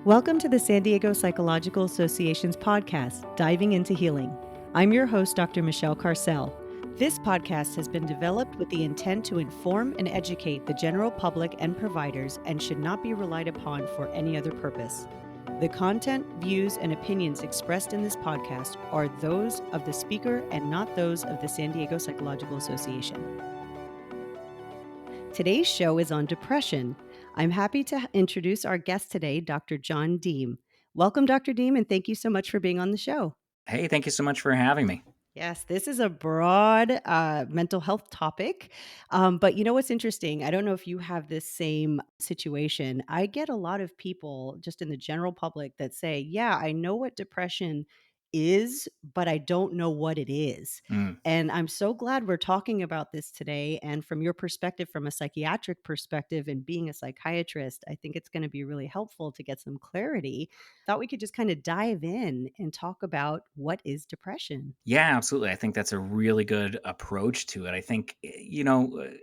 Welcome to the San Diego Psychological Association's podcast, Diving into Healing. I'm your host, Dr. Michelle Carcel. This podcast has been developed with the intent to inform and educate the general public and providers and should not be relied upon for any other purpose. The content, views, and opinions expressed in this podcast are those of the speaker and not those of the San Diego Psychological Association. Today's show is on depression. I'm happy to introduce our guest today, Dr. Jon Deam. Welcome, Dr. Deam, and thank you so much for being on the show. Hey, thank you so much for having me. Yes, this is a broad mental health topic. But you know what's interesting? I don't know if you have this same situation. I get a lot of people just in the general public that say, yeah, I know what depression is, but I don't know what it is. Mm. And I'm so glad we're talking about this today. And from your perspective, from a psychiatric perspective and being a psychiatrist, I think it's going to be really helpful to get some clarity. Thought we could just kind of dive in and talk about what is depression. Yeah, absolutely. I think that's a really good approach to it. I think,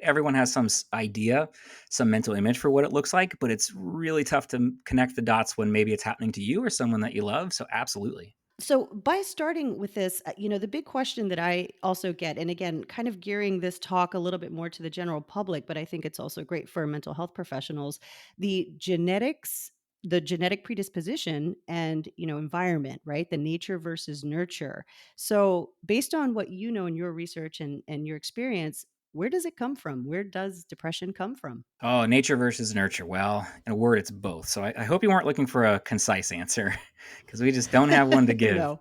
everyone has some idea, some mental image for what it looks like, but it's really tough to connect the dots when maybe it's happening to you or someone that you love. So, absolutely. So, by starting with this, the big question that I also get, and again, kind of gearing this talk a little bit more to the general public, but I think it's also great for mental health professionals, the genetics, the genetic predisposition and, environment, right? The nature versus nurture. So, based on what you know in your research and your experience, where does it come from? Where does depression come from? Oh, nature versus nurture. Well, in a word, it's both. So, I hope you weren't looking for a concise answer because we just don't have one to give. No.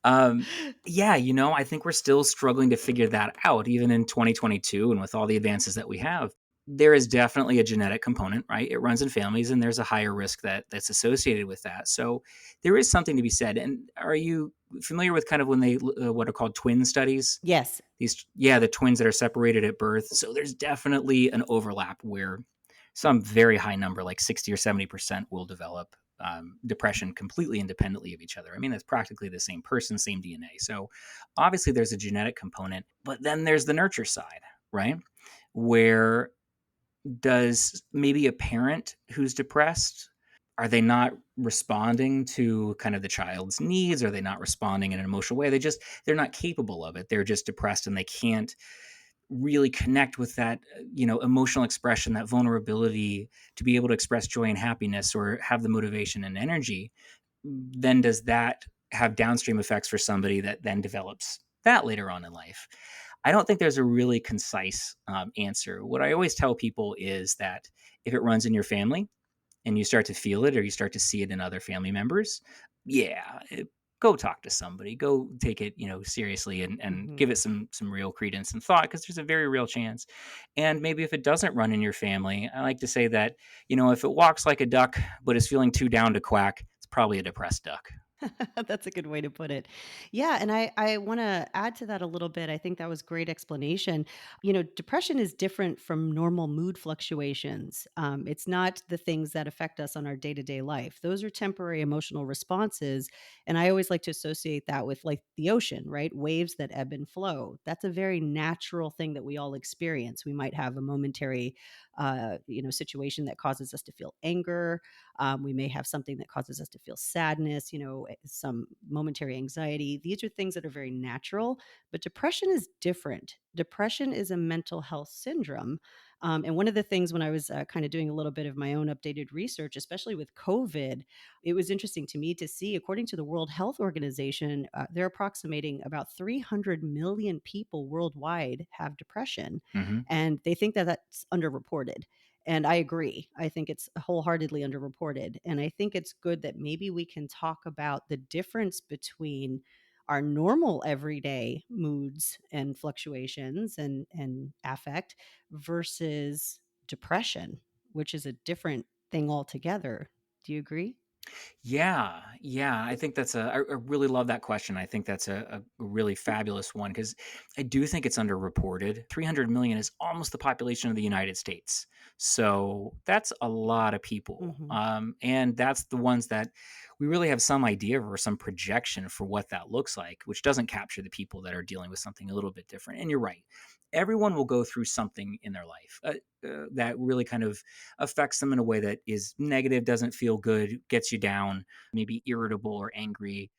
Um, yeah, I think we're still struggling to figure that out, even in 2022, and with all the advances that we have. There is definitely a genetic component, right? It runs in families, and there's a higher risk that's associated with that. So there is something to be said. And are you familiar with kind of when they what are called twin studies? Yes. The twins that are separated at birth. So there's definitely an overlap where some very high number, like 60 or 70%, will develop depression completely independently of each other. I mean, that's practically the same person, same DNA. So obviously there's a genetic component, but then there's the nurture side, right? Where does maybe a parent who's depressed, are they not responding to kind of the child's needs? Are they not responding in an emotional way? They're not capable of it. They're just depressed and they can't really connect with that, emotional expression, that vulnerability to be able to express joy and happiness or have the motivation and energy. Then does that have downstream effects for somebody that then develops that later on in life? I don't think there's a really concise answer. What I always tell people is that if it runs in your family and you start to feel it or you start to see it in other family members, go talk to somebody, go take it, seriously and Mhm. give it some real credence and thought, because there's a very real chance. And maybe if it doesn't run in your family, I like to say that, if it walks like a duck but is feeling too down to quack, it's probably a depressed duck. That's a good way to put it. Yeah, and I want to add to that a little bit. I think that was great explanation. Depression is different from normal mood fluctuations. It's not the things that affect us on our day to day life. Those are temporary emotional responses, and I always like to associate that with like the ocean, right? Waves that ebb and flow. That's a very natural thing that we all experience. We might have a momentary, situation that causes us to feel anger. We may have something that causes us to feel sadness, some momentary anxiety. These are things that are very natural, but depression is different. Depression is a mental health syndrome. And one of the things when I was kind of doing a little bit of my own updated research, especially with COVID, it was interesting to me to see, according to the World Health Organization, they're approximating about 300 million people worldwide have depression. Hmm. And they think that that's underreported. And I agree. I think it's wholeheartedly underreported. And I think it's good that maybe we can talk about the difference between our normal everyday moods and fluctuations and affect versus depression, which is a different thing altogether. Do you agree? Yeah. I think I really love that question. I think that's a really fabulous one because I do think it's underreported. 300 million is almost the population of the United States. So that's a lot of people. Hmm. And that's the ones that we really have some idea or some projection for what that looks like, which doesn't capture the people that are dealing with something a little bit different. And you're right. everyone will go through something in their life that really kind of affects them in a way that is negative, doesn't feel good, gets you down, maybe irritable or angry.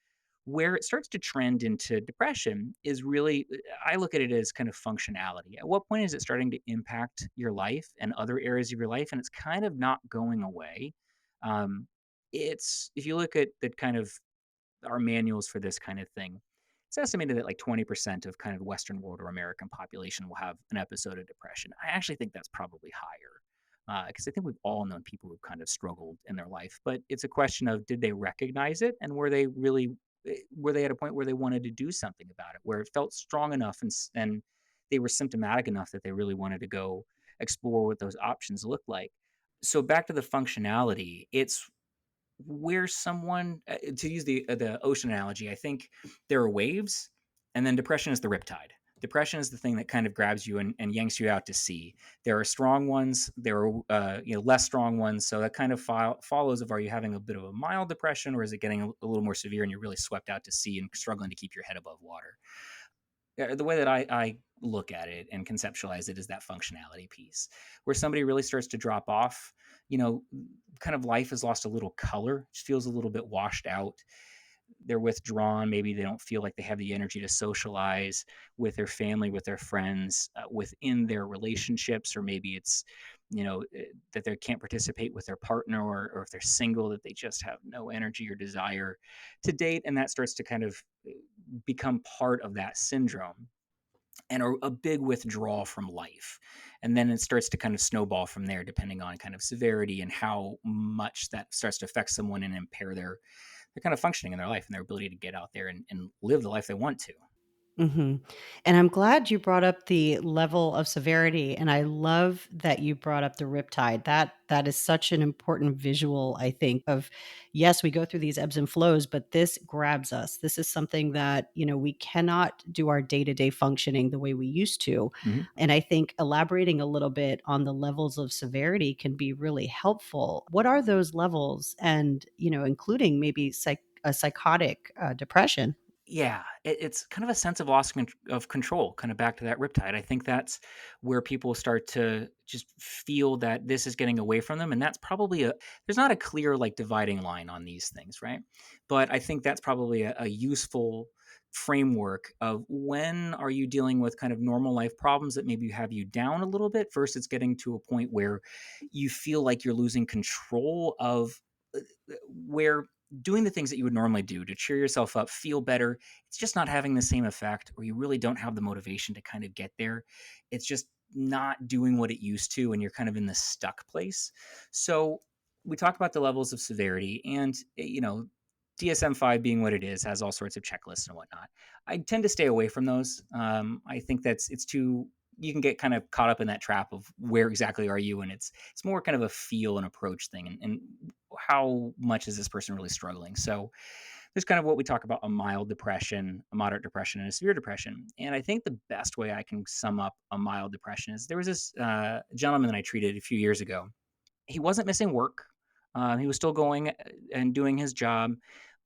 Where it starts to trend into depression is really, I look at it as kind of functionality. At what point is it starting to impact your life and other areas of your life? And it's kind of not going away. Um, it's, if you look at the kind of our manuals for this kind of thing, it's estimated that like 20% of kind of the Western world or American population will have an episode of depression. I actually think that's probably higher because I think we've all known people who've kind of struggled in their life. But it's a question of, did they recognize it, and were they at a point where they wanted to do something about it, where it felt strong enough and they were symptomatic enough that they really wanted to go explore what those options look like. So back to the functionality, it's where someone to use the ocean analogy, I think there are waves, and then depression is the riptide. Depression is the thing that kind of grabs you and yanks you out to sea. There are strong ones, there are less strong ones. So that kind of follows of, are you having a bit of a mild depression, or is it getting a little more severe and you're really swept out to sea and struggling to keep your head above water? The way that I look at it and conceptualize it is that functionality piece, where somebody really starts to drop off. You know, kind of life has lost a little color, just feels a little bit washed out. They're withdrawn. Maybe they don't feel like they have the energy to socialize with their family, with their friends, within their relationships, or maybe it's, that they can't participate with their partner, or if they're single, that they just have no energy or desire to date. And that starts to kind of become part of that syndrome and a big withdrawal from life. And then it starts to kind of snowball from there, depending on kind of severity and how much that starts to affect someone and impair their kind of functioning in their life and their ability to get out there and live the life they want to. Mhm. And I'm glad you brought up the level of severity, and I love that you brought up the riptide. That is such an important visual, I think, of yes, we go through these ebbs and flows, but this grabs us. This is something that, we cannot do our day-to-day functioning the way we used to. Mhm. And I think elaborating a little bit on the levels of severity can be really helpful. What are those levels? And, including maybe a psychotic depression? Yeah, it's kind of a sense of loss of control, kind of back to that riptide. I think that's where people start to just feel that this is getting away from them. And that's probably there's not a clear like dividing line on these things, right? But I think that's probably a useful framework of, when are you dealing with kind of normal life problems that maybe have you down a little bit, versus getting to a point where you feel like you're losing control of where doing the things that you would normally do to cheer yourself up, feel better, it's just not having the same effect, or you really don't have the motivation to kind of get there. It's just not doing what it used to, and you're kind of in this stuck place. So we talked about the levels of severity, and DSM-5 being what it is, has all sorts of checklists and whatnot. I tend to stay away from those. I think it's too, you can get kind of caught up in that trap of where exactly are you, and it's more kind of a feel and approach thing, and how much is this person really struggling. So there's kind of what we talk about: a mild depression, a moderate depression, and a severe depression. And I think the best way I can sum up a mild depression is, there was this gentleman that I treated a few years ago. He wasn't missing work. He was still going and doing his job,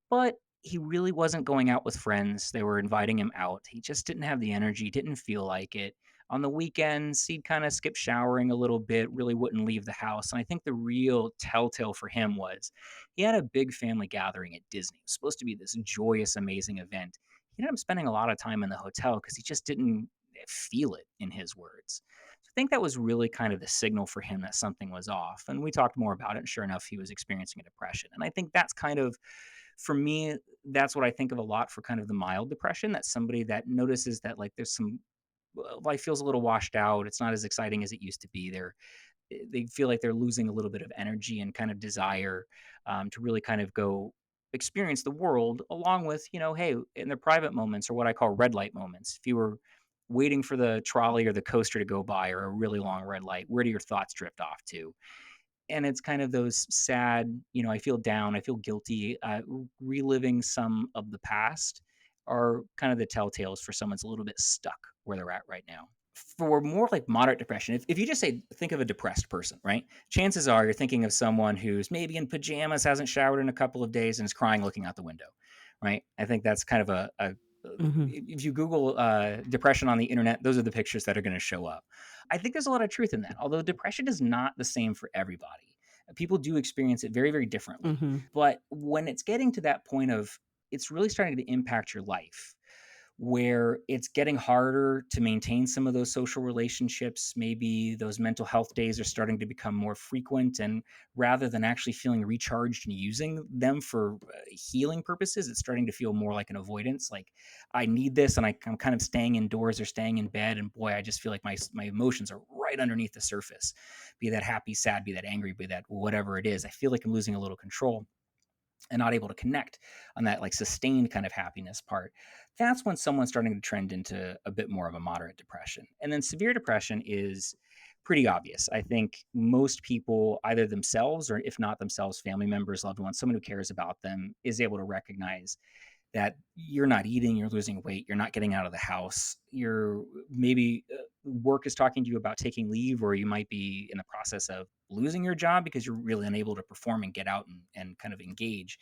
but he really wasn't going out with friends. They were inviting him out. He just didn't have the energy, didn't feel like it. On the weekends, he'd kind of skip showering a little bit, really wouldn't leave the house. And I think the real telltale for him was, he had a big family gathering at Disney. It was supposed to be this joyous, amazing event. He ended up spending a lot of time in the hotel because he just didn't feel it, in his words. So I think that was really kind of the signal for him that something was off. And we talked more about it. And sure enough, he was experiencing a depression. And I think that's kind of, for me, that's what I think of a lot for kind of the mild depression. That's somebody that notices that, like, there's some, life feels a little washed out. It's not as exciting as it used to be. They feel like they're losing a little bit of energy and kind of desire to really kind of go experience the world, along with, hey, in their private moments, or what I call red light moments. If you were waiting for the trolley or the coaster to go by, or a really long red light, where do your thoughts drift off to? And it's kind of those sad, I feel down, I feel guilty, reliving some of the past, are kind of the telltales for someone's a little bit stuck where they're at right now. For more like moderate depression, if you just say, think of a depressed person, right? Chances are you're thinking of someone who's maybe in pajamas, hasn't showered in a couple of days, and is crying looking out the window, right? I think that's kind of a Mhm. If you Google depression on the internet, those are the pictures that are going to show up. I think there's a lot of truth in that. Although depression is not the same for everybody, people do experience it very, very differently. Mhm. But when it's getting to that point of it's really starting to impact your life, where it's getting harder to maintain some of those social relationships. Maybe those mental health days are starting to become more frequent. And rather than actually feeling recharged and using them for healing purposes, it's starting to feel more like an avoidance. Like, I need this, and I'm kind of staying indoors or staying in bed. And boy, I just feel like my emotions are right underneath the surface. Be that happy, sad, be that angry, be that whatever it is. I feel like I'm losing a little control and not able to connect on that like sustained kind of happiness part. That's when someone's starting to trend into a bit more of a moderate depression. And then severe depression is pretty obvious. I think most people, either themselves or if not themselves, family members, loved ones, someone who cares about them is able to recognize that you're not eating, you're losing weight, you're not getting out of the house, you're maybe work is talking to you about taking leave, or you might be in the process of losing your job because you're really unable to perform and get out and kind of engage.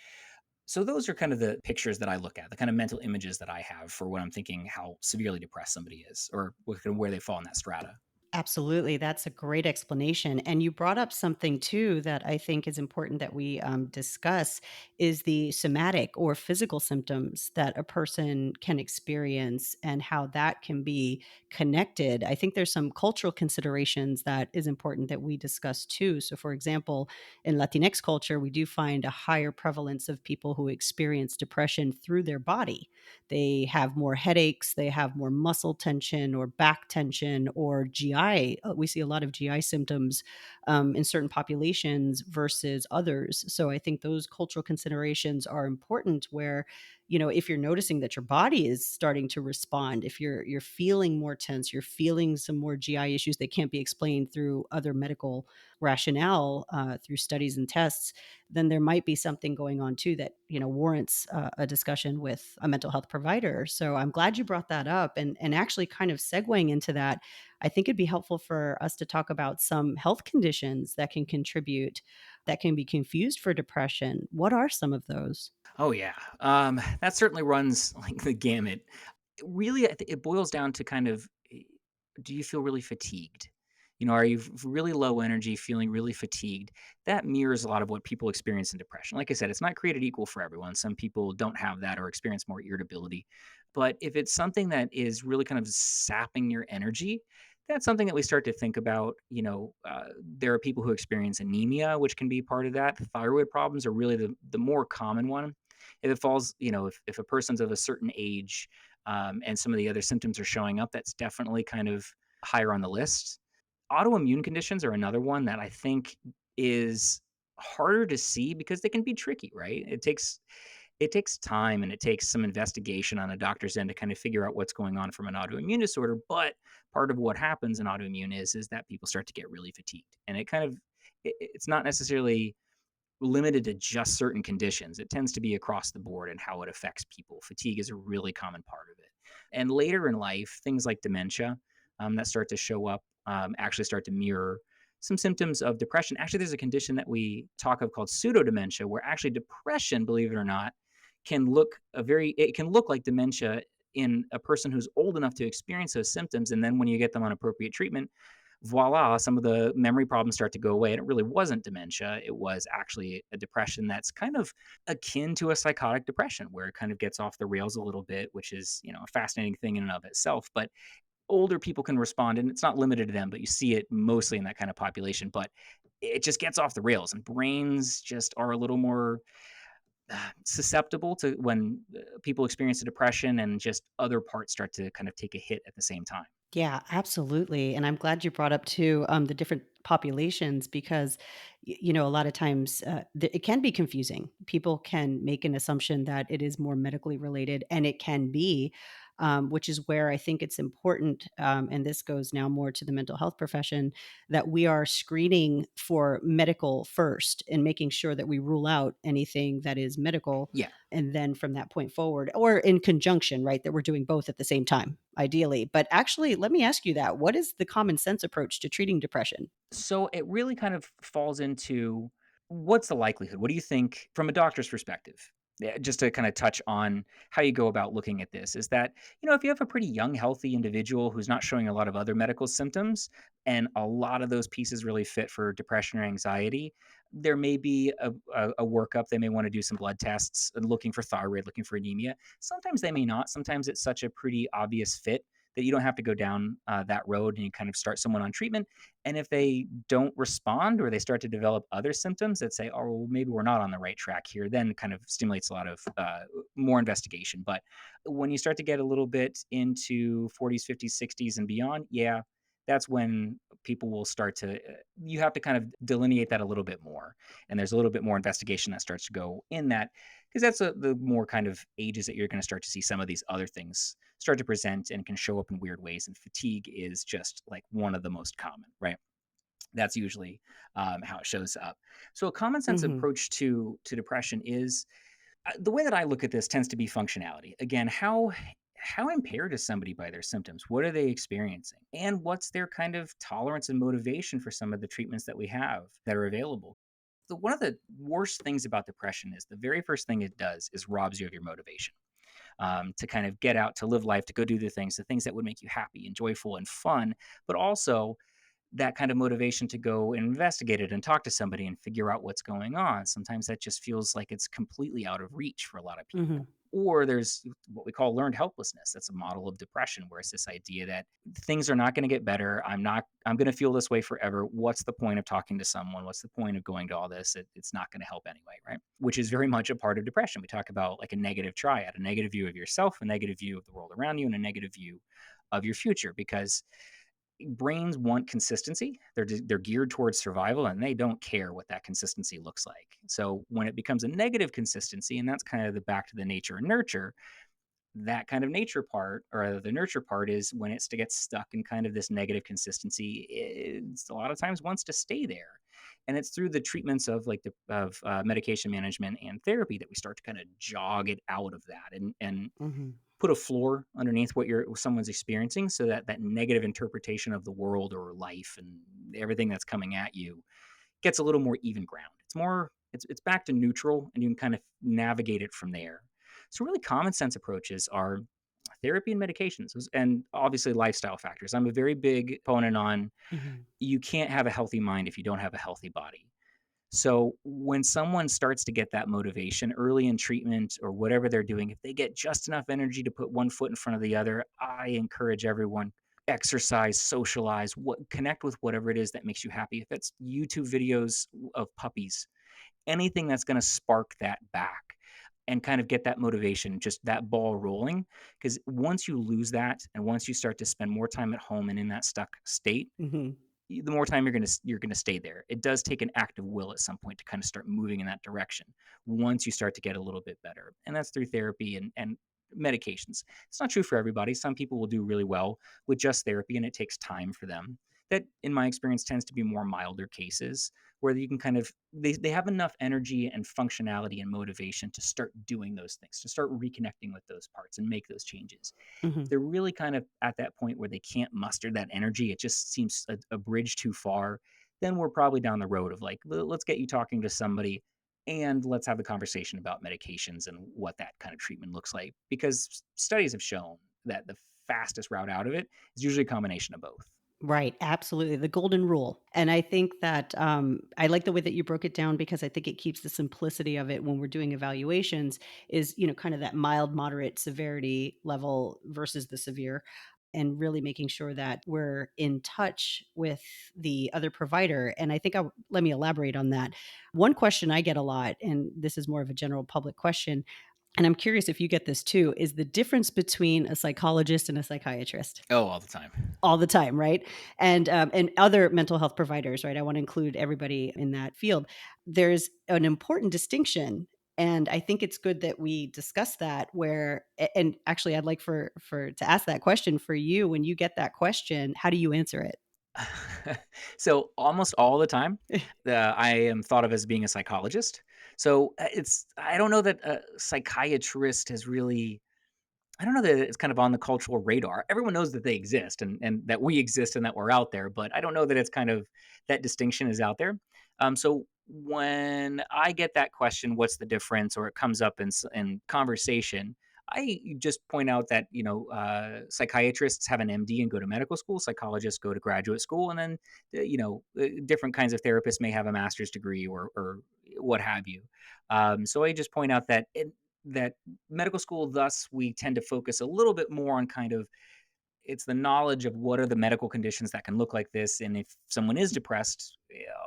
So those are kind of the pictures that I look at, the kind of mental images that I have for when I'm thinking how severely depressed somebody is, or where they fall in that strata. Absolutely. That's a great explanation. And you brought up something too that I think is important that we discuss is the somatic or physical symptoms that a person can experience and how that can be connected. I think there's some cultural considerations that is important that we discuss too. So, for example, in Latinx culture, we do find a higher prevalence of people who experience depression through their body. They have more headaches, they have more muscle tension or back tension or GI. We see a lot of GI symptoms in certain populations versus others. So I think those cultural considerations are important where, if you're noticing that your body is starting to respond, if you're feeling more tense, you're feeling some more GI issues that can't be explained through other medical rationale through studies and tests, then there might be something going on too that warrants a discussion with a mental health provider. So I'm glad you brought that up, and actually kind of segueing into that, I think it'd be helpful for us to talk about some health conditions that can contribute, that can be confused for depression. What are some of those? Oh yeah, that certainly runs like the gamut. Really, I think it boils down to kind of, do you feel really fatigued? Are you really low energy, feeling really fatigued? That mirrors a lot of what people experience in depression. Like I said, it's not created equal for everyone. Some people don't have that or experience more irritability. But if it's something that is really kind of sapping your energy, that's something that we start to think about. There are people who experience anemia, which can be part of that. Thyroid problems are really the more common one. If it falls, if a person's of a certain age, and some of the other symptoms are showing up, that's definitely kind of higher on the list. Autoimmune conditions are another one that I think is harder to see because they can be tricky, right? It takes time and it takes some investigation on a doctor's end to kind of figure out what's going on from an autoimmune disorder. But part of what happens in autoimmune is that people start to get really fatigued, and it's not necessarily limited to just certain conditions. It tends to be across the board and how it affects people. Fatigue is a really common part of it. And later in life, things like dementia that start to show up actually start to mirror some symptoms of depression. Actually, there's a condition that we talk of called pseudo dementia, where actually depression, believe it or not, it can look like dementia in a person who's old enough to experience those symptoms. And then when you get them on appropriate treatment, voila, some of the memory problems start to go away. And it really wasn't dementia. It was actually a depression that's kind of akin to a psychotic depression, where it kind of gets off the rails a little bit, which is, a fascinating thing in and of itself. But older people can respond, and it's not limited to them, but you see it mostly in that kind of population. But it just gets off the rails, and brains just are a little more susceptible to when people experience a depression, and just other parts start to kind of take a hit at the same time. Yeah, absolutely. And I'm glad you brought up too the different populations because, a lot of times it can be confusing. People can make an assumption that it is more medically related, and it can be, which is where I think it's important. And this goes now more to the mental health profession that we are screening for medical first and making sure that we rule out anything that is medical, Yeah. and then from that point forward, or in conjunction, right, that we're doing both at the same time, ideally. But actually, let me ask you that. What is the common sense approach to treating depression? So it really kind of falls into, what's the likelihood? What do you think from a doctor's perspective? Yeah, just to kind of touch on how you go about looking at this is that, if you have a pretty young, healthy individual who's not showing a lot of other medical symptoms, and a lot of those pieces really fit for depression or anxiety, there may be a workup. They may want to do some blood tests looking for thyroid, looking for anemia. Sometimes they may not. Sometimes it's such a pretty obvious fit that you don't have to go down that road, and you kind of start someone on treatment. And if they don't respond or they start to develop other symptoms that say, oh, well, maybe we're not on the right track here, then kind of stimulates a lot of more investigation. But when you start to get a little bit into 40s, 50s, 60s, and beyond, yeah, that's when people will start to, you have to kind of delineate that a little bit more. And there's a little bit more investigation that starts to go in that, because that's the more kind of ages that you're going to start to see some of these other things start to present and can show up in weird ways. And fatigue is just like one of the most common, right? That's usually how it shows up. So a common sense Mhm. approach to depression is the way that I look at this tends to be functionality. Again, how impaired is somebody by their symptoms? What are they experiencing? And what's their kind of tolerance and motivation for some of the treatments that we have that are available? One of the worst things about depression is the very first thing it does is robs you of your motivation to kind of get out, to live life, to go do the things that would make you happy and joyful and fun, but also that kind of motivation to go and investigate it and talk to somebody and figure out what's going on. Sometimes that just feels like it's completely out of reach for a lot of Mhm. people. Or there's what we call learned helplessness. That's a model of depression where it's this idea that things are not going to get better. I'm going to feel this way forever. What's the point of talking to someone? What's the point of going to all this? It's not going to help anyway, right? Which is very much a part of depression. We talk about like a negative triad, a negative view of yourself, a negative view of the world around you, and a negative view of your future, because brains want consistency. They're geared towards survival, and they don't care what that consistency looks like. So when it becomes a negative consistency, and that's kind of the back to the nature and nurture, that kind of nature part, or the nurture part, is when it's to get stuck in kind of this negative consistency, it's a lot of times wants to stay there. And it's through the treatments of like medication management and therapy that we start to kind of jog it out of that, and Mhm. put a floor underneath what someone's experiencing, so that that negative interpretation of the world or life and everything that's coming at you gets a little more even ground. It's back to neutral, and you can kind of navigate it from there. So really common sense approaches are therapy and medications, and obviously lifestyle factors. I'm a very big opponent on, Mhm. you can't have a healthy mind if you don't have a healthy body. So when someone starts to get that motivation early in treatment or whatever they're doing, if they get just enough energy to put one foot in front of the other, I encourage everyone, exercise, socialize, connect with whatever it is that makes you happy. If it's YouTube videos of puppies, anything that's going to spark that back and kind of get that motivation, just that ball rolling. Because once you lose that, and once you start to spend more time at home and in that stuck state, Mhm. the more time you're gonna stay there. It does take an active will at some point to kind of start moving in that direction once you start to get a little bit better, and that's through therapy and medications. It's not true for everybody. Some people will do really well with just therapy, and it takes time for them. That, in my experience, tends to be more milder cases where you can kind of they have enough energy and functionality and motivation to start doing those things, to start reconnecting with those parts and make those changes. If Mhm. they're really kind of at that point where they can't muster that energy, it just seems a bridge too far, then we're probably down the road of like, let's get you talking to somebody, and let's have the conversation about medications and what that kind of treatment looks like. Because studies have shown that the fastest route out of it is usually a combination of both. Right, absolutely, the golden rule, and I think that, I like the way that you broke it down because I think it keeps the simplicity of it when we're doing evaluations is, kind of that mild, moderate severity level versus the severe, and really making sure that we're in touch with the other provider, and I think let me elaborate on that. One question I get a lot, and this is more of a general public question, and I'm curious if you get this too, is the difference between a psychologist and a psychiatrist. Oh, all the time. All the time, right? And other mental health providers, right? I wanna include everybody in that field. There's an important distinction, and I think it's good that we discuss that where and actually, I'd like for to ask that question for you. When you get that question, how do you answer it? So almost all the time, I am thought of as being a psychologist. So I don't know that a psychiatrist has really, I don't know that it's kind of on the cultural radar. Everyone knows that they exist, and that we exist and that we're out there, but I don't know that it's kind of that distinction is out there. So when I get that question, what's the difference, or it comes up in conversation, I just point out that psychiatrists have an MD and go to medical school, psychologists go to graduate school, and then different kinds of therapists may have a master's degree or what have you. So I just point out that medical school, thus, we tend to focus a little bit more on kind of it's the knowledge of what are the medical conditions that can look like this, and if someone is depressed,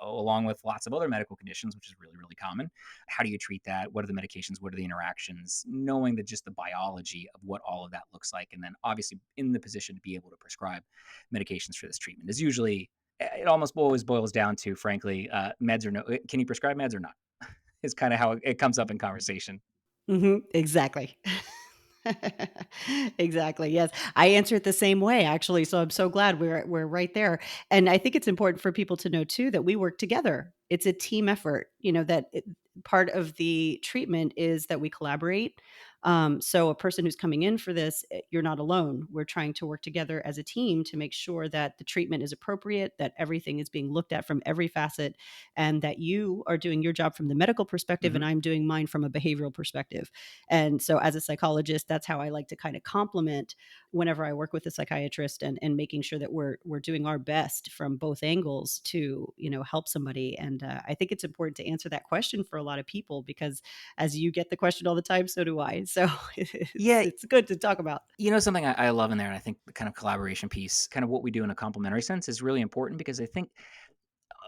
along with lots of other medical conditions, which is really really common, how do you treat that? What are the medications? What are the interactions? Knowing that just the biology of what all of that looks like, and then obviously in the position to be able to prescribe medications for this treatment is usually it almost always boils down to, frankly, meds or no. Can you prescribe meds or not? Is kind of how it comes up in conversation. Mhm, exactly. Exactly, yes. I answer it the same way, actually, so I'm so glad we're right there, and I think it's important for people to know too that we work together. It's a team effort, that part of the treatment is that we collaborate. So a person who's coming in for this, you're not alone. We're trying to work together as a team to make sure that the treatment is appropriate, that everything is being looked at from every facet, and that you are doing your job from the medical perspective and Hmm. I'm doing mine from a behavioral perspective. And so as a psychologist, that's how I like to kind of complement whenever I work with a psychiatrist and making sure that we're doing our best from both angles to, help somebody. And I think it's important to answer that question for a lot of people because as you get the question all the time, so do I. So it's Yeah, it's good to talk about. something I love in there, and I think the kind of collaboration piece, kind of what we do in a complementary sense, is really important because I think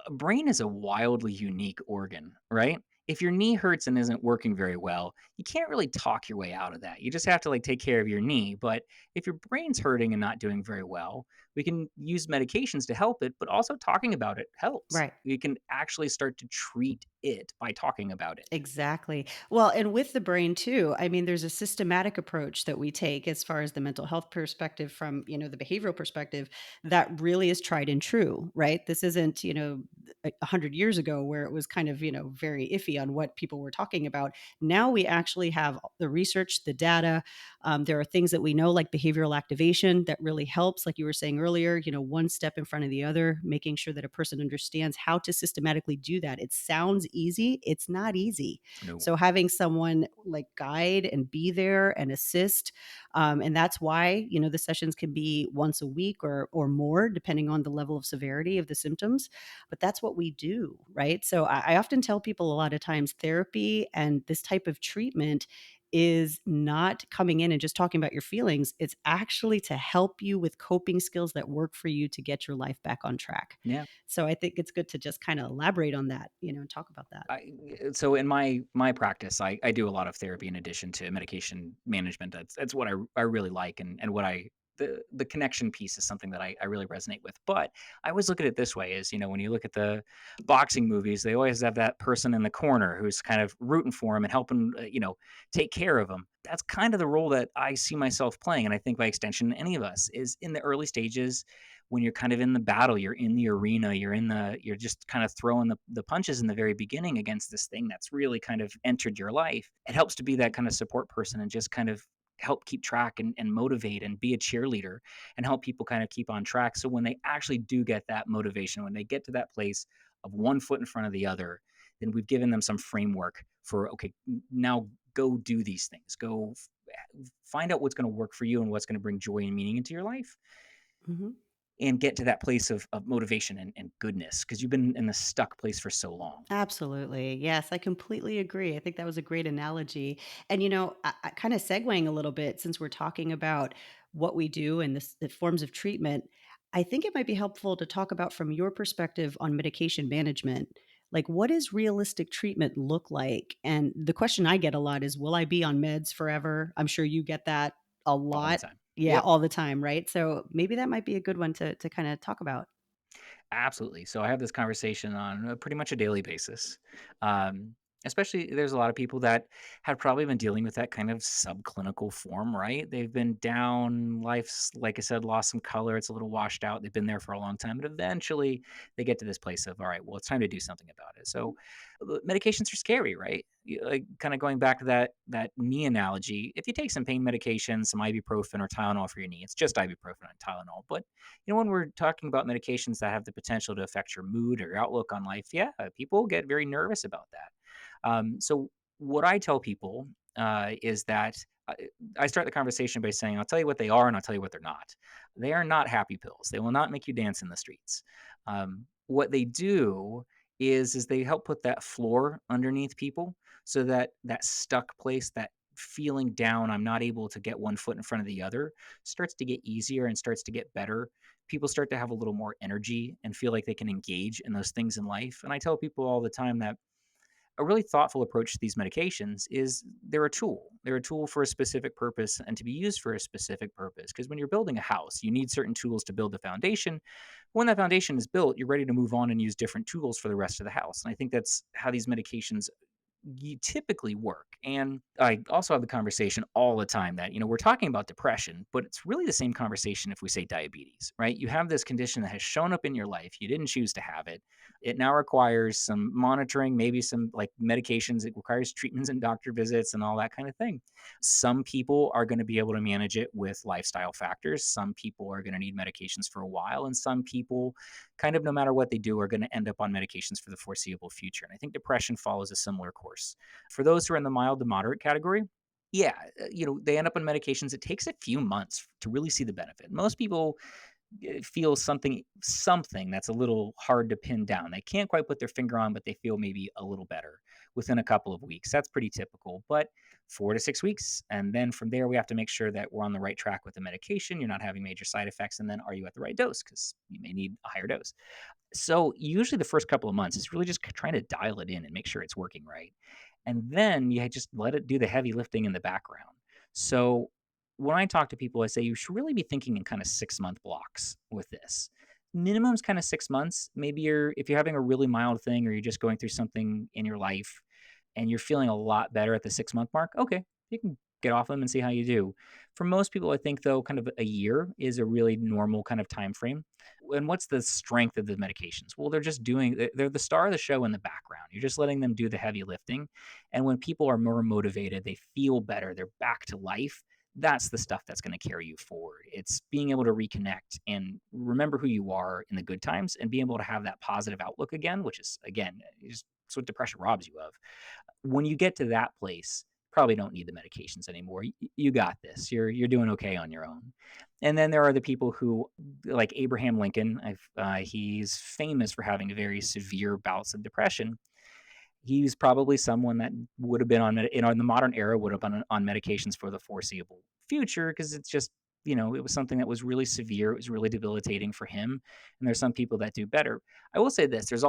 a brain is a wildly unique organ, right? If your knee hurts and isn't working very well, you can't really talk your way out of that. You just have to like take care of your knee. But if your brain's hurting and not doing very well, we can use medications to help it, but also talking about it helps. Right. We can actually start to treat it by talking about it. Exactly. Well, and with the brain too, I mean, there's a systematic approach that we take as far as the mental health perspective from, the behavioral perspective that really is tried and true, right? This isn't, 100 years ago where it was kind of, very iffy on what people were talking about. Now we actually have the research, the data. There are things that we know like behavioral activation that really helps, like you were saying earlier, one step in front of the other, making sure that a person understands how to systematically do that. It sounds easy, it's not easy. No. So having someone like guide and be there and assist, and that's why the sessions can be once a week or more, depending on the level of severity of the symptoms. But that's what we do, right? So I often tell people a lot of times therapy and this type of treatment is not coming in and just talking about your feelings. It's actually to help you with coping skills that work for you to get your life back on track. Yeah. So I think it's good to just kind of elaborate on that, and talk about that. So in my practice, I do a lot of therapy in addition to medication management. That's what I really like, and what I the connection piece is something that I really resonate with. But I always look at it this way: is when you look at the boxing movies, they always have that person in the corner who's kind of rooting for him and helping take care of him. That's kind of the role that I see myself playing, and I think by extension, any of us is in the early stages when you're kind of in the battle, you're in the arena, you're just kind of throwing the punches in the very beginning against this thing that's really kind of entered your life. It helps to be that kind of support person and just kind of help keep track and motivate and be a cheerleader and help people kind of keep on track. So when they actually do get that motivation, when they get to that place of one foot in front of the other, then we've given them some framework for, okay, now go do these things. Find out what's going to work for you and what's going to bring joy and meaning into your life Mhm. and get to that place of motivation and goodness because you've been in the stuck place for so long. Absolutely. Yes, I completely agree. I think that was a great analogy. And, I kind of segueing a little bit since we're talking about what we do and the forms of treatment, I think it might be helpful to talk about from your perspective on medication management. Like, what does realistic treatment look like? And the question I get a lot is, will I be on meds forever? I'm sure you get that a All the lot. time. Yeah, Yep. all the time, right? So maybe that might be a good one to kind of talk about. Absolutely. So I have this conversation on pretty much a daily basis. Um, Especially there's a lot of people that have probably been dealing with that kind of subclinical form, right? They've been down, life's, like I said, lost some color, it's a little washed out. They've been there for a long time, but eventually they get to this place of, all right, well, it's time to do something about it. So medications are scary, right? Like kind of going back to that knee analogy. If you take some pain medication, some ibuprofen or Tylenol for your knee, it's just ibuprofen and Tylenol. But when we're talking about medications that have the potential to affect your mood or your outlook on life, yeah, people get very nervous about that. So what I tell people is that I start the conversation by saying, I'll tell you what they are and I'll tell you what they're not. They are not happy pills. They will not make you dance in the streets. What they do is they help put that floor underneath people so that that stuck place, that feeling down, I'm not able to get one foot in front of the other, starts to get easier and starts to get better. People start to have a little more energy and feel like they can engage in those things in life. And I tell people all the time that a really thoughtful approach to these medications is they're a tool. They're a tool for a specific purpose and to be used for a specific purpose. Because when you're building a house, you need certain tools to build the foundation. When that foundation is built, you're ready to move on and use different tools for the rest of the house. And I think that's how these medications typically work. And I also have the conversation all the time that, we're talking about depression, but it's really the same conversation if we say diabetes, right? You have this condition that has shown up in your life. You didn't choose to have it. It now requires some monitoring, maybe some like medications. It requires treatments and doctor visits and all that kind of thing. Some people are going to be able to manage it with lifestyle factors. Some people are going to need medications for a while. And some people, kind of no matter what they do, are going to end up on medications for the foreseeable future. And I think depression follows a similar course. For those who are in the mild to moderate category, yeah, they end up on medications. It takes a few months to really see the benefit. Most people feel something that's a little hard to pin down. They can't quite put their finger on, but they feel maybe a little better within a couple of weeks. That's pretty typical, but 4 to 6 weeks. And then from there, we have to make sure that we're on the right track with the medication. You're not having major side effects. And then are you at the right dose? Because you may need a higher dose. So usually the first couple of months is really just trying to dial it in and make sure it's working right. And then you just let it do the heavy lifting in the background. So when I talk to people, I say you should really be thinking in kind of 6 month blocks with this. Minimum is kind of 6 months. Maybe if you're having a really mild thing or you're just going through something in your life and you're feeling a lot better at the 6 month mark, okay, you can get off them and see how you do. For most people, I think though, kind of a year is a really normal kind of time frame. And what's the strength of the medications? Well, they're the star of the show in the background. You're just letting them do the heavy lifting. And when people are more motivated, they feel better, they're back to life. That's the stuff that's going to carry you forward. It's being able to reconnect and remember who you are in the good times and being able to have that positive outlook again, which is, again, just it's what depression robs you of. When you get to that place, probably don't need the medications anymore. You got this. You're doing okay on your own. And then there are the people who, like Abraham Lincoln. He's famous for having very severe bouts of depression. He's probably someone that would have been in the modern era would have been on medications for the foreseeable future because it's just it was something that was really severe. It was really debilitating for him. And there's some people that do better. I will say this: there's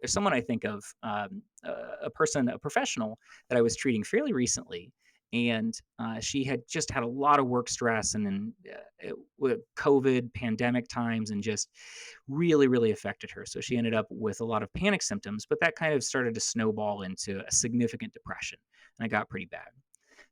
someone I think of, a professional that I was treating fairly recently, and she had just had a lot of work stress, and then with COVID pandemic times, and just really, really affected her. So she ended up with a lot of panic symptoms, but that kind of started to snowball into a significant depression, and it got pretty bad.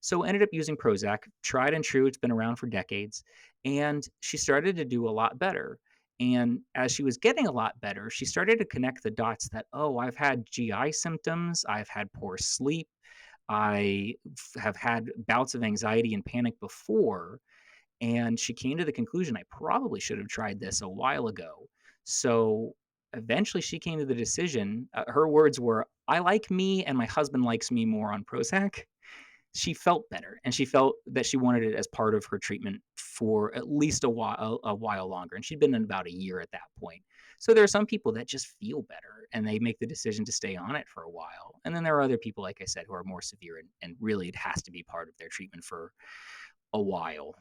So ended up using Prozac, tried and true. It's been around for decades, and she started to do a lot better. And as she was getting a lot better, she started to connect the dots that, oh, I've had GI symptoms, I've had poor sleep, have had bouts of anxiety and panic before. And she came to the conclusion, I probably should have tried this a while ago. So eventually she came to the decision, her words were, I like me and my husband likes me more on Prozac. She felt better and she felt that she wanted it as part of her treatment for at least a while longer. And she'd been in about a year at that point. So there are some people that just feel better and they make the decision to stay on it for a while. And then there are other people, like I said, who are more severe and really it has to be part of their treatment for a while.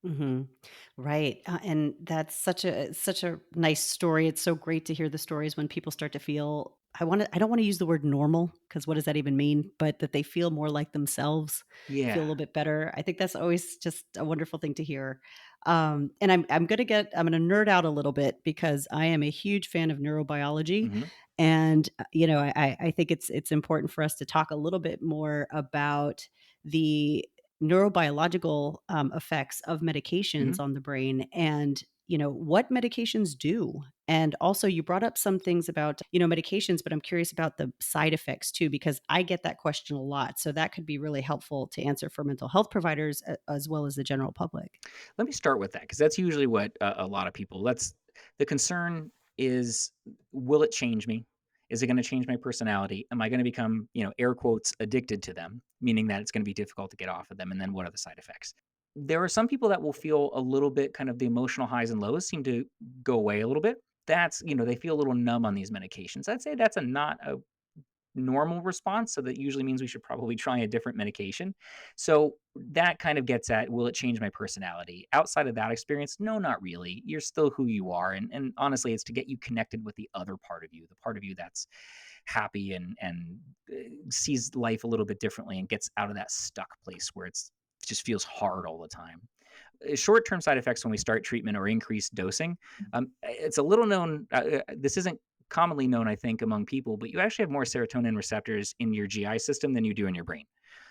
Mhm. Right, and that's such a nice story. It's so great to hear the stories when people start to feel I don't wanna use the word normal because what does that even mean? But that they feel more like themselves, feel a Yeah. little bit better. I think that's always just a wonderful thing to hear. And I'm gonna nerd out a little bit because I am a huge fan of neurobiology, Hmm. and I think it's important for us to talk a little bit more about the neurobiological effects of medications Hmm. on the brain, and what medications do. And also, you brought up some things about medications, but I'm curious about the side effects too, because I get that question a lot. So that could be really helpful to answer for mental health providers as well as the general public. Let me start with that because that's usually what a lot of people. That's the concern is, will it change me? Is it going to change my personality? Am I going to become, air quotes, addicted to them, meaning that it's going to be difficult to get off of them? And then what are the side effects? There are some people that will feel a little bit kind of the emotional highs and lows seem to go away a little bit. That's, they feel a little numb on these medications. I'd say that's not a normal response. So that usually means we should probably try a different medication. So that kind of gets at, will it change my personality? Outside of that experience, no, not really. You're still who you are. And honestly, it's to get you connected with the other part of you, the part of you that's happy and sees life a little bit differently and gets out of that stuck place where just feels hard all the time. Short-term side effects when we start treatment or increase dosing. It's a little known. This isn't commonly known, I think, among people, but you actually have more serotonin receptors in your GI system than you do in your brain.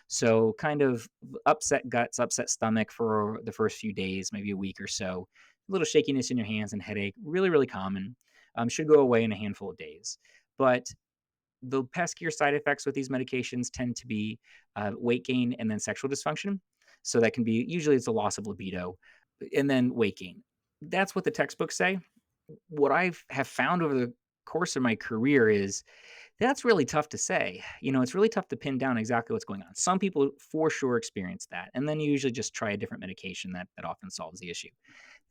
So, kind of upset guts, upset stomach for the first few days, maybe a week or so. A little shakiness in your hands and headache, really, really common. Should go away in a handful of days. But the peskier side effects with these medications tend to be weight gain and then sexual dysfunction. So that can be usually it's a loss of libido and then weight gain. That's what the textbooks say. What I have found over the course of my career is that's really tough to say. It's really tough to pin down exactly what's going on. Some people for sure experience that, and then you usually just try a different medication that often solves the issue.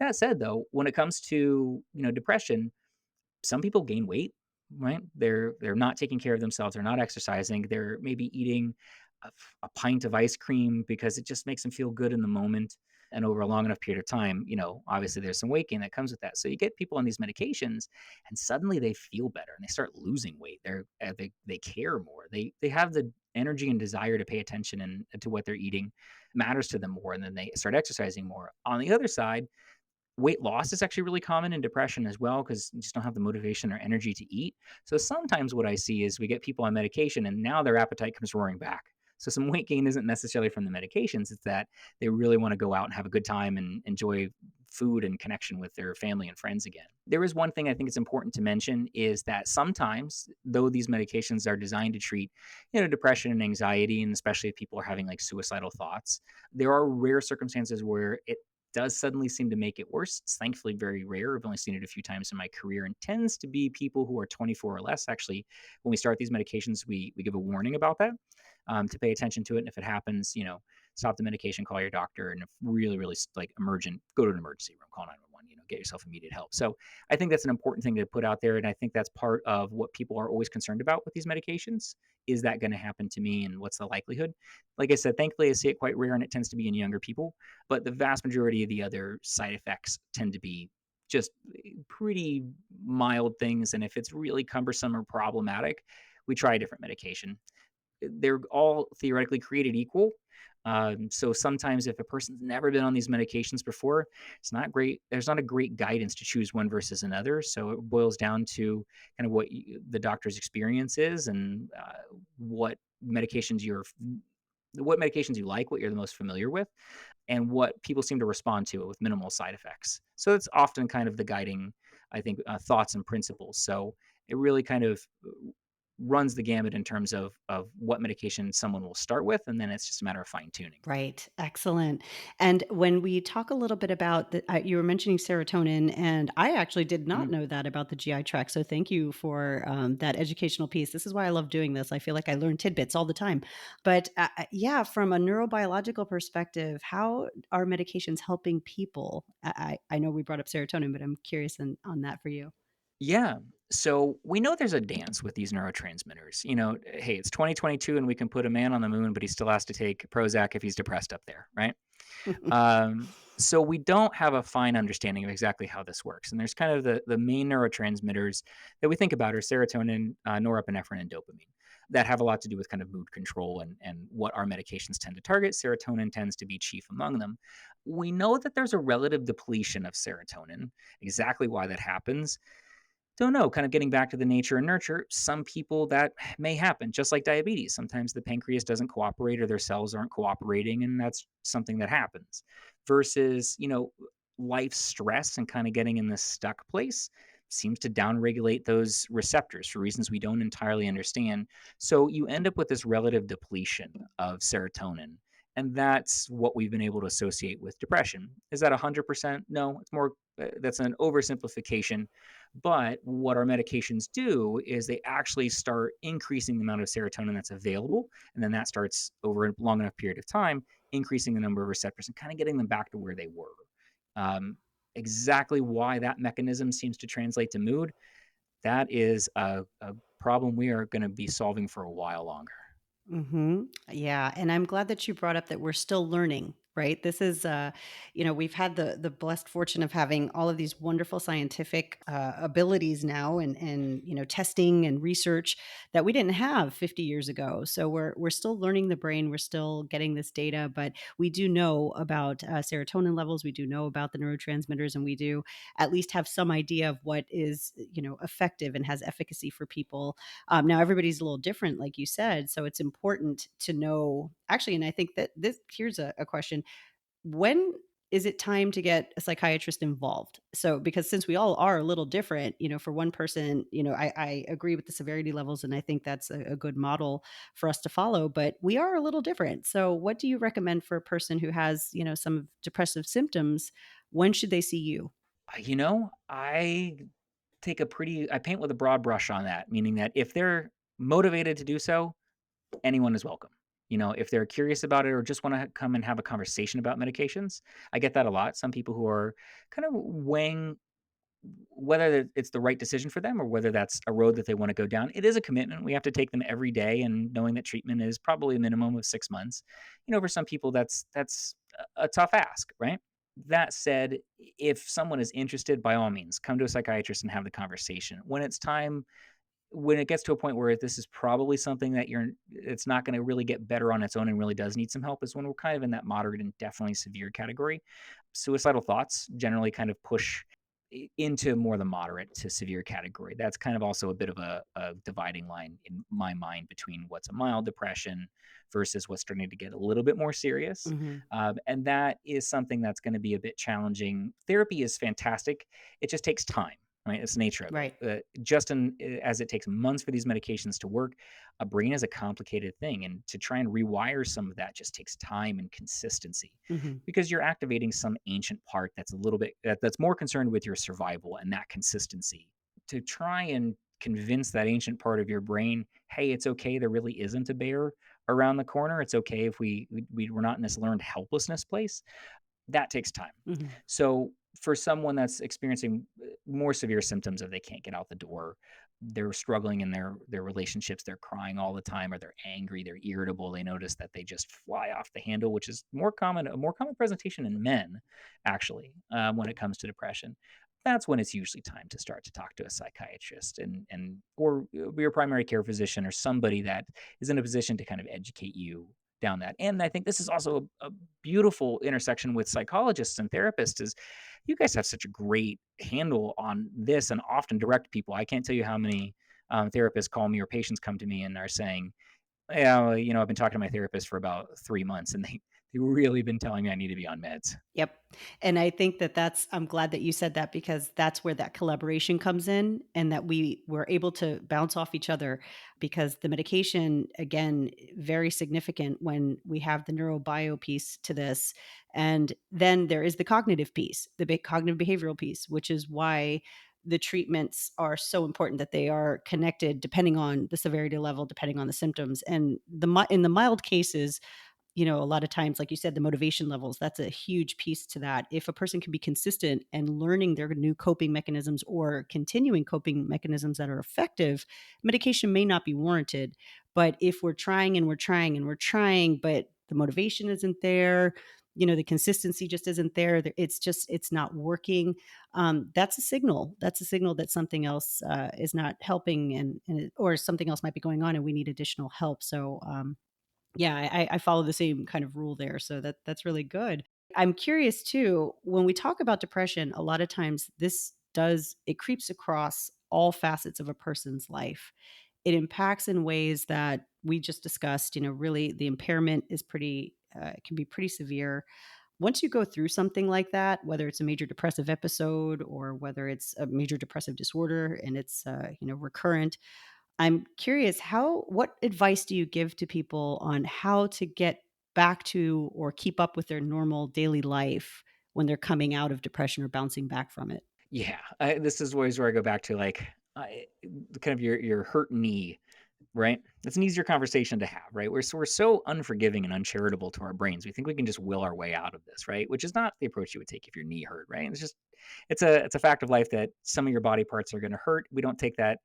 That said, though, when it comes to depression, some people gain weight, right? They're not taking care of themselves. They're not exercising. They're maybe eating a pint of ice cream because it just makes them feel good in the moment. And over a long enough period of time, obviously there's some weight gain that comes with that. So you get people on these medications, and suddenly they feel better and they start losing weight. They care more. They have the energy and desire to pay attention and to what they're eating matters to them more, and then they start exercising more. On the other side, weight loss is actually really common in depression as well because you just don't have the motivation or energy to eat. So sometimes what I see is we get people on medication and now their appetite comes roaring back. So some weight gain isn't necessarily from the medications, it's that they really want to go out and have a good time and enjoy food and connection with their family and friends again. There is one thing I think it's important to mention is that sometimes, though these medications are designed to treat, depression and anxiety, and especially if people are having like suicidal thoughts, there are rare circumstances where it does suddenly seem to make it worse. It's thankfully very rare. I've only seen it a few times in my career and tends to be people who are 24 or less. Actually, when we start these medications, we give a warning about that to pay attention to it. And if it happens, stop the medication, call your doctor. And if really, really like emergent, go to an emergency room, call 911, get yourself immediate help. So I think that's an important thing to put out there. And I think that's part of what people are always concerned about with these medications. Is that going to happen to me? And what's the likelihood? Like I said, thankfully, I see it quite rare and it tends to be in younger people. But the vast majority of the other side effects tend to be just pretty mild things. And if it's really cumbersome or problematic, we try a different medication. They're all theoretically created equal. So sometimes if a person's never been on these medications before, it's not great. There's not a great guidance to choose one versus another. So it boils down to kind of what the doctor's experience is and what medications you like, what you're the most familiar with, and what people seem to respond to it with minimal side effects. So it's often kind of the guiding, I think, thoughts and principles. So it really kind of runs the gamut in terms of what medication someone will start with, and then it's just a matter of fine tuning. Right. Excellent. And when we talk a little bit about you were mentioning serotonin, and I actually did not Mhm. know that about the GI tract. So thank you for that educational piece. This is why I love doing this. I feel like I learn tidbits all the time. But yeah, from a neurobiological perspective, how are medications helping people? I know we brought up serotonin, but I'm curious on that for you. Yeah. So we know there's a dance with these neurotransmitters. Hey, it's 2022 and we can put a man on the moon, but he still has to take Prozac if he's depressed up there, right? So we don't have a fine understanding of exactly how this works. And there's kind of the main neurotransmitters that we think about are serotonin, norepinephrine, and dopamine. that have a lot to do with kind of mood control and what our medications tend to target. Serotonin tends to be chief among them. We know that there's a relative depletion of serotonin. Exactly why that happens, don't know. Kind of getting back to the nature and nurture, some people that may happen, just like diabetes. Sometimes the pancreas doesn't cooperate or their cells aren't cooperating, and that's something that happens. Versus, life stress and kind of getting in this stuck place seems to downregulate those receptors for reasons we don't entirely understand. So you end up with this relative depletion of serotonin. And that's what we've been able to associate with depression. Is that 100%? No, it's more, that's an oversimplification. But what our medications do is they actually start increasing the amount of serotonin that's available. And then that starts over a long enough period of time, increasing the number of receptors and kind of getting them back to where they were. Um, exactly why that mechanism seems to translate to mood, that is a problem we are going to be solving for a while longer. Yeah, and I'm glad that you brought up that we're still learning, right? This is, we've had the blessed fortune of having all of these wonderful scientific abilities now, and testing and research that we didn't have 50 years ago. So we're still learning the brain. We're still getting this data, but we do know about serotonin levels. We do know about the neurotransmitters, and we do at least have some idea of what is effective and has efficacy for people. Now, everybody's a little different, like you said. So it's important to know, actually. And I think that here's a question. When is it time to get a psychiatrist involved? So, because since we all are a little different, for one person, I agree with the severity levels, and I think that's a good model for us to follow, but we are a little different. So, what do you recommend for a person who has, some depressive symptoms? When should they see you? I paint with a broad brush on that, meaning that if they're motivated to do so, anyone is welcome. If they're curious about it or just want to come and have a conversation about medications, I get that a lot. Some people who are kind of weighing whether it's the right decision for them or whether that's a road that they want to go down. It is a commitment. We have to take them every day, and knowing that treatment is probably a minimum of 6 months. For some people, that's a tough ask, right? That said, if someone is interested, by all means, come to a psychiatrist and have the conversation. When it gets to a point where this is probably something that it's not going to really get better on its own and really does need some help, is when we're kind of in that moderate and definitely severe category. Suicidal thoughts generally kind of push into more the moderate to severe category. That's kind of also a bit of a dividing line in my mind between what's a mild depression versus what's starting to get a little bit more serious. Hmm. And that is something that's going to be a bit challenging. Therapy is fantastic. It just takes time. Right, it's the nature of it. Right. As it takes months for these medications to work, a brain is a complicated thing, and to try and rewire some of that just takes time and consistency, Hmm. because you're activating some ancient part that's a little bit that's more concerned with your survival and that consistency. To try and convince that ancient part of your brain, hey, it's okay, there really isn't a bear around the corner. It's okay if we're not in this learned helplessness place. That takes time. Hmm. So for someone that's experiencing more severe symptoms of they can't get out the door, they're struggling in their relationships, they're crying all the time, or they're angry, they're irritable, they notice that they just fly off the handle, which is a more common presentation in men, actually, when it comes to depression. That's when it's usually time to start to talk to a psychiatrist and or your primary care physician or somebody that is in a position to kind of educate you down that. And I think this is also a beautiful intersection with psychologists and therapists, is you guys have such a great handle on this and often direct people. I can't tell you how many therapists call me or patients come to me and are saying, yeah, well, I've been talking to my therapist for about 3 months, and they really been telling me I need to be on meds. Yep. And I think that I'm glad that you said that, because that's where that collaboration comes in, and that we were able to bounce off each other, because the medication, again, very significant when we have the neurobio piece to this. And then there is the cognitive piece, the big cognitive behavioral piece, which is why the treatments are so important, that they are connected depending on the severity level, depending on the symptoms. And in the mild cases, a lot of times, like you said, the motivation levels, that's a huge piece to that. If a person can be consistent and learning their new coping mechanisms or continuing coping mechanisms that are effective, medication may not be warranted. But if we're trying and we're trying and we're trying, but the motivation isn't there, the consistency just isn't there. It's not working. That's a signal. That's a signal that something else is not helping, or something else might be going on, and we need additional help. So, yeah, I follow the same kind of rule there. So that's really good. I'm curious too. When we talk about depression, a lot of times it creeps across all facets of a person's life. It impacts in ways that we just discussed. Really, the impairment is can be pretty severe. Once you go through something like that, whether it's a major depressive episode or whether it's a major depressive disorder and it's recurrent, I'm curious, what advice do you give to people on how to get back to or keep up with their normal daily life when they're coming out of depression or bouncing back from it? Yeah, this is always where I go back to, like, kind of your hurt knee, right? It's an easier conversation to have, right? We're so unforgiving and uncharitable to our brains. We think we can just will our way out of this, right? Which is not the approach you would take if your knee hurt, right? It's a fact of life that some of your body parts are going to hurt. We don't take that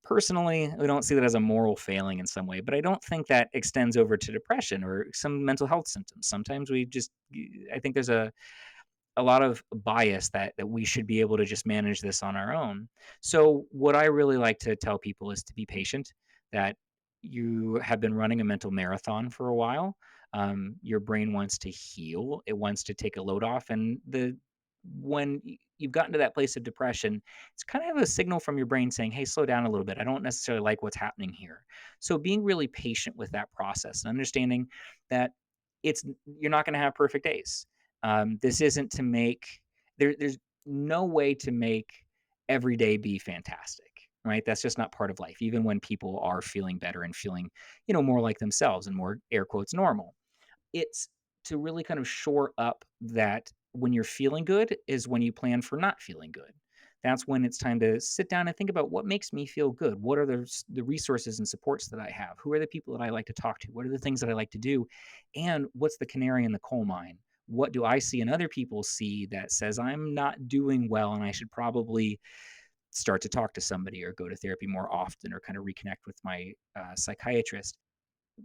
personally. We don't see that as a moral failing in some way, but I don't think that extends over to depression or some mental health symptoms. Sometimes I think there's a lot of bias that we should be able to just manage this on our own. So what I really like to tell people is to be patient, that you have been running a mental marathon for a while. Your brain wants to heal. It wants to take a load off. And you've gotten to that place of depression, it's kind of a signal from your brain saying, hey, slow down a little bit. I don't necessarily like what's happening here. So being really patient with that process and understanding that you're not going to have perfect days. This isn't to make there's no way to make every day be fantastic, right? That's just not part of life. Even when people are feeling better and feeling, more like themselves and more air quotes normal, it's to really kind of shore up that when you're feeling good is when you plan for not feeling good. That's when it's time to sit down and think about what makes me feel good. What are the resources and supports that I have? Who are the people that I like to talk to? What are the things that I like to do? And what's the canary in the coal mine? What do I see and other people see that says I'm not doing well and I should probably start to talk to somebody or go to therapy more often or kind of reconnect with my psychiatrist?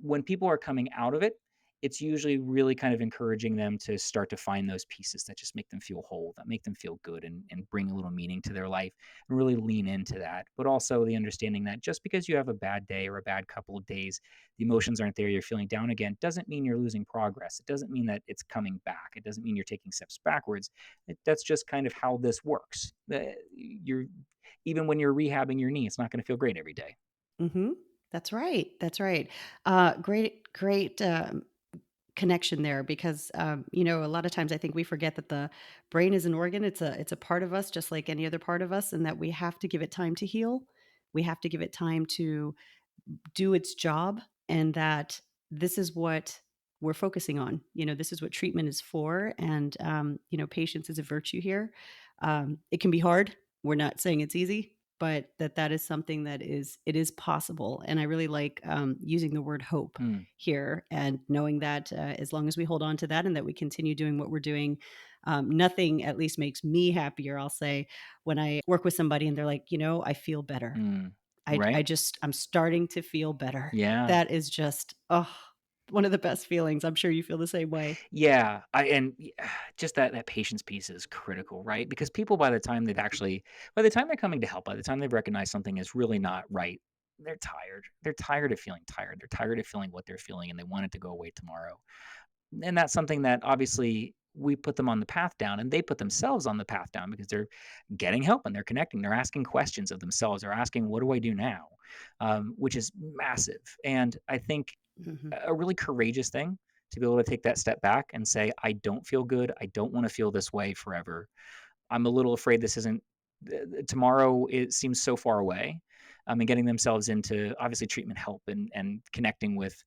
When people are coming out of it, it's usually really kind of encouraging them to start to find those pieces that just make them feel whole, that make them feel good and bring a little meaning to their life and really lean into that. But also the understanding that just because you have a bad day or a bad couple of days, the emotions aren't there, you're feeling down again, doesn't mean you're losing progress. It doesn't mean that it's coming back. It doesn't mean you're taking steps backwards. That's just kind of how this works. You're even when you're rehabbing your knee, it's not going to feel great every day. Mhm. That's right, that's right. Great, connection there because, a lot of times I think we forget that the brain is an organ. It's a part of us just like any other part of us, and that we have to give it time to heal. We have to give it time to do its job, and that this is what we're focusing on. This is what treatment is for. And, patience is a virtue here. It can be hard. We're not saying it's easy, but that is something it is possible. And I really like using the word hope Mm, here, and knowing that as long as we hold on to that and that we continue doing what we're doing, nothing at least makes me happier. I'll say when I work with somebody and they're like, I feel better. mm. Right? I'm starting to feel better. Yeah. That is just, oh, one of the best feelings. I'm sure you feel the same way. Yeah, just that patience piece is critical, right? Because people by the time they're coming to help, by the time they've recognized something is really not right, they're tired. They're tired of feeling tired. They're tired of feeling what they're feeling and they want it to go away tomorrow. And that's something that obviously we put them on the path down and they put themselves on the path down because they're getting help and they're connecting. They're asking questions of themselves. They're asking, what do I do now? Which is massive. And I think Mhm. a really courageous thing to be able to take that step back and say, I don't feel good. I don't want to feel this way forever. I'm a little afraid this isn't tomorrow. It seems so far away. And getting themselves into obviously treatment help and connecting with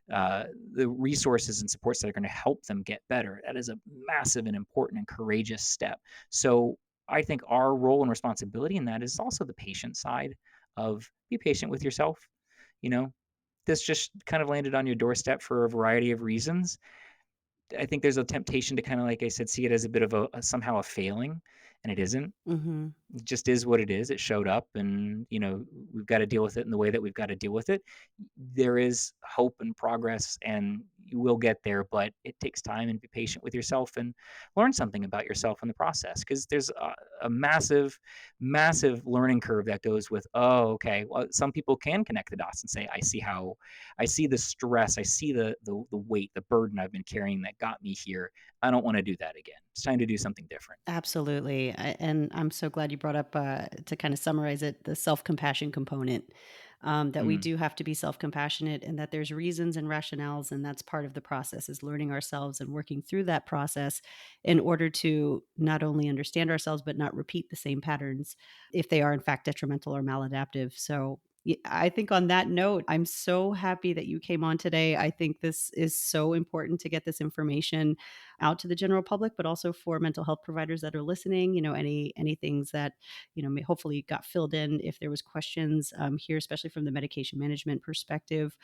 the resources and supports that are going to help them get better. That is a massive and important and courageous step. So I think our role and responsibility in that is also the patient side of be patient with yourself. You know, this just kind of landed on your doorstep for a variety of reasons. I think there's a temptation to kind of, like I said, see it as a bit of somehow a failing, and it isn't. Mhm. It just is what it is. It showed up, and we've got to deal with it in the way that we've got to deal with it. There is hope and progress, and you will get there, but it takes time, and be patient with yourself and learn something about yourself in the process. Because there's a massive, massive learning curve that goes with, oh, okay, well, some people can connect the dots and say, I see the stress, I see the weight, the burden I've been carrying that got me here. I don't want to do that again. It's time to do something different. Absolutely. And I'm so glad you brought up, to kind of summarize it, the self compassion component. That we Mm, do have to be self compassionate and that there's reasons and rationales. And that's part of the process is learning ourselves and working through that process in order to not only understand ourselves, but not repeat the same patterns if they are, in fact, detrimental or maladaptive. So, I think on that note, I'm so happy that you came on today. I think this is so important to get this information out to the general public, but also for mental health providers that are listening. Any things that may hopefully got filled in if there was questions here, especially from the medication management perspective.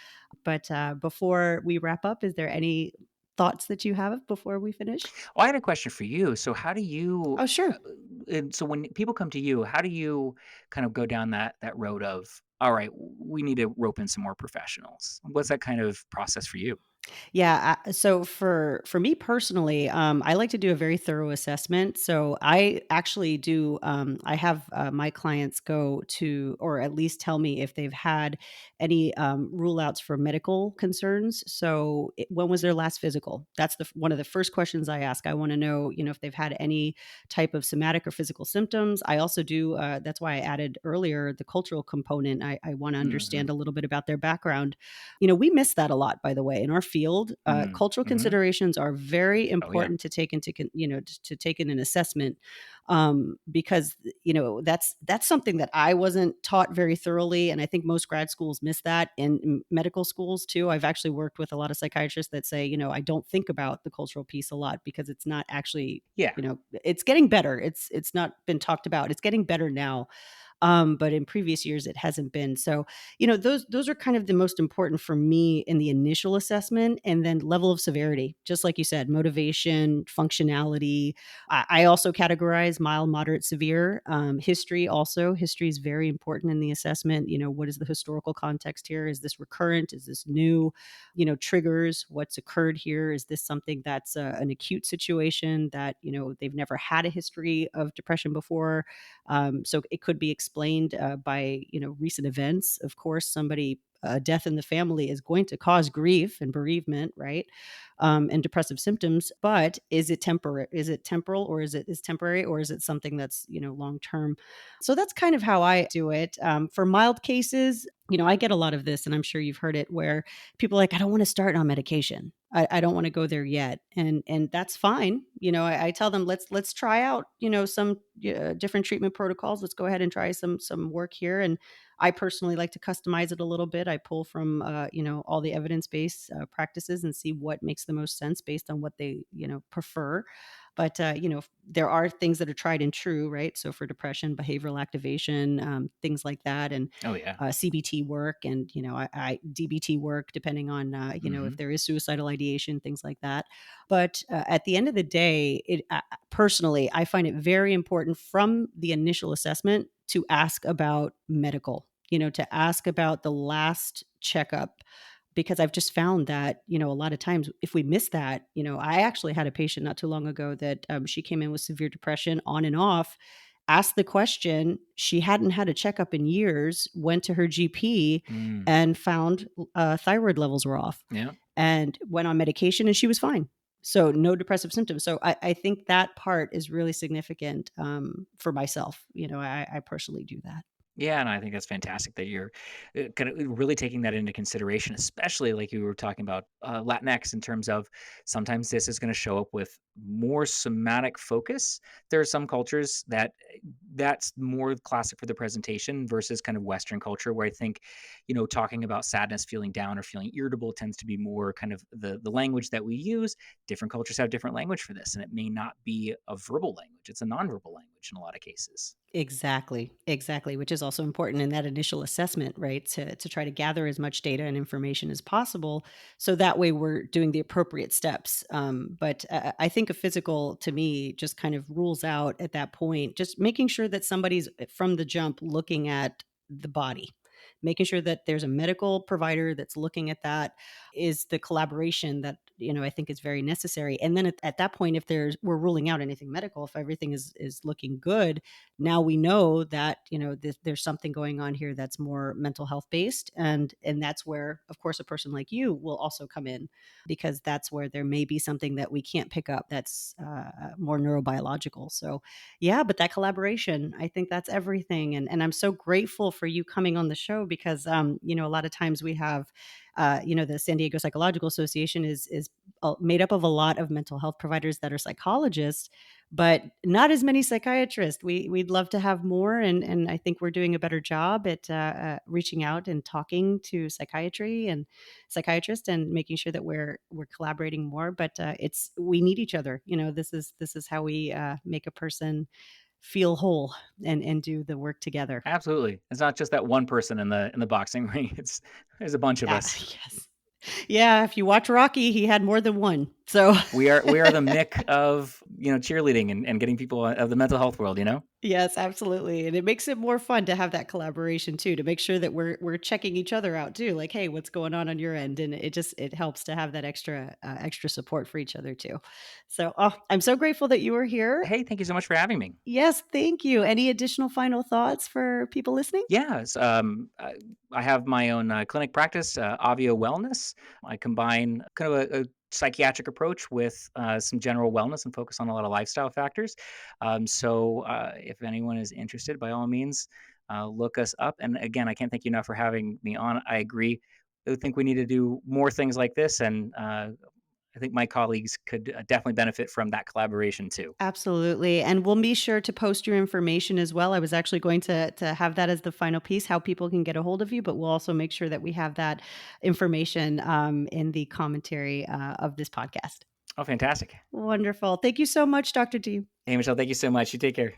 But before we wrap up, is there any thoughts that you have before we finish? well, I had a question for you. So how do you Oh, sure. and so when people come to you, how do you kind of go down that road of, all right, we need to rope in some more professionals? What's that kind of process for you? Yeah, so for me personally, I like to do a very thorough assessment. So I actually do. I have my clients go to, or at least tell me if they've had any rule outs for medical concerns. So when was their last physical? That's one of the first questions I ask. I want to know, if they've had any type of somatic or physical symptoms. I also do. That's why I added earlier the cultural component. I want to understand Mhm. a little bit about their background. We miss that a lot, by the way, in our field. Mm, Cultural mhm. considerations are very Oh, yeah. important to take into, to take in an assessment, because that's something that I wasn't taught very thoroughly, and I think most grad schools miss that, and medical schools too. I've actually worked with a lot of psychiatrists that say, I don't think about the cultural piece a lot because it's not actually. Yeah. It's getting better. It's not been talked about. It's getting better now, but in previous years it hasn't been. So, those are kind of the most important for me in the initial assessment, and then level of severity, just like you said, motivation, functionality. I also categorize mild, moderate, severe. History is very important in the assessment. What is the historical context here? Is this recurrent? Is this new? Triggers, what's occurred here? Is this something that's an acute situation that they've never had a history of depression before? So it could be explained by recent events. Of course, a death in the family is going to cause grief and bereavement, right? And depressive symptoms. But is it temporary? Is it temporal, or is temporary, or is it something that's long term? So that's kind of how I do it. For mild cases, I get a lot of this, and I'm sure you've heard it, where people are like, I don't want to start on medication. I don't want to go there yet, and that's fine. I tell them let's try out some different treatment protocols. Let's go ahead and try some work here. And I personally like to customize it a little bit. I pull from all the evidence based practices and see what makes the most sense based on what they prefer. But there are things that are tried and true, right? So for depression, behavioral activation, things like that, and Oh, yeah. CBT work, and DBT work, depending on if Mhm. there is suicidal ideation, things like that. But at the end of the day, personally, I find it very important from the initial assessment to ask about medical. To ask about the last checkup, because I've just found that, a lot of times if we miss that, I actually had a patient not too long ago that she came in with severe depression on and off, asked the question, she hadn't had a checkup in years, went to her GP Mm. and found thyroid levels were off, Yeah. and went on medication and she was fine. So no depressive symptoms. So I think that part is really significant for myself. I personally do that. Yeah, and I think that's fantastic that you're kind of really taking that into consideration, especially like you were talking about Latinx in terms of sometimes this is going to show up with more somatic focus. There are some cultures that that's more classic for the presentation versus kind of Western culture, where I think, talking about sadness, feeling down, or feeling irritable tends to be more kind of the language that we use. Different cultures have different language for this, and it may not be a verbal language; it's a nonverbal language in a lot of cases. Exactly, exactly, which is also important in that initial assessment, right? To try to gather as much data and information as possible, so that way we're doing the appropriate steps. But I think a physical, to me, just kind of rules out at that point. Just making sure that somebody's from the jump looking at the body, making sure that there's a medical provider that's looking at that is the collaboration that, I think is very necessary. And then at that point, if we're ruling out anything medical, if everything is looking good, now we know that, there's something going on here that's more mental health based. And that's where, of course, a person like you will also come in, because that's where there may be something that we can't pick up that's more neurobiological. So, yeah, but that collaboration, I think that's everything. And I'm so grateful for you coming on the show because, a lot of times we have, the San Diego Psychological Association is made up of a lot of mental health providers that are psychologists, but not as many psychiatrists. We'd love to have more, and I think we're doing a better job at reaching out and talking to psychiatry and psychiatrists and making sure that we're collaborating more. But it's we need each other. This is how we make a person feel whole and do the work together. Absolutely. It's not just that one person in the boxing ring. There's a bunch of Yeah, us. yes. Yeah, if you watch Rocky, he had more than one. So, We are the Mick of, cheerleading and getting people of the mental health world, you know? yes, absolutely, and it makes it more fun to have that collaboration too, to make sure that we're checking each other out too, like, "Hey, what's going on your end?" And it helps to have that extra support for each other too. So, oh, I'm so grateful that you were here. Hey, thank you so much for having me. Yes, thank you. Any additional final thoughts for people listening? Yes, I have my own clinic practice, Aveo Wellness. I combine kind of a psychiatric approach with some general wellness and focus on a lot of lifestyle factors. So, if anyone is interested, by all means, look us up. And again, I can't thank you enough for having me on. I agree. I think we need to do more things like this, and I think my colleagues could definitely benefit from that collaboration too. Absolutely, and we'll be sure to post your information as well. I was actually going to have that as the final piece, how people can get a hold of you, but we'll also make sure that we have that information, in the commentary, of this podcast. Oh, fantastic. Wonderful. Thank you so much, Dr. D. Hey, Michelle, thank you so much. You take care.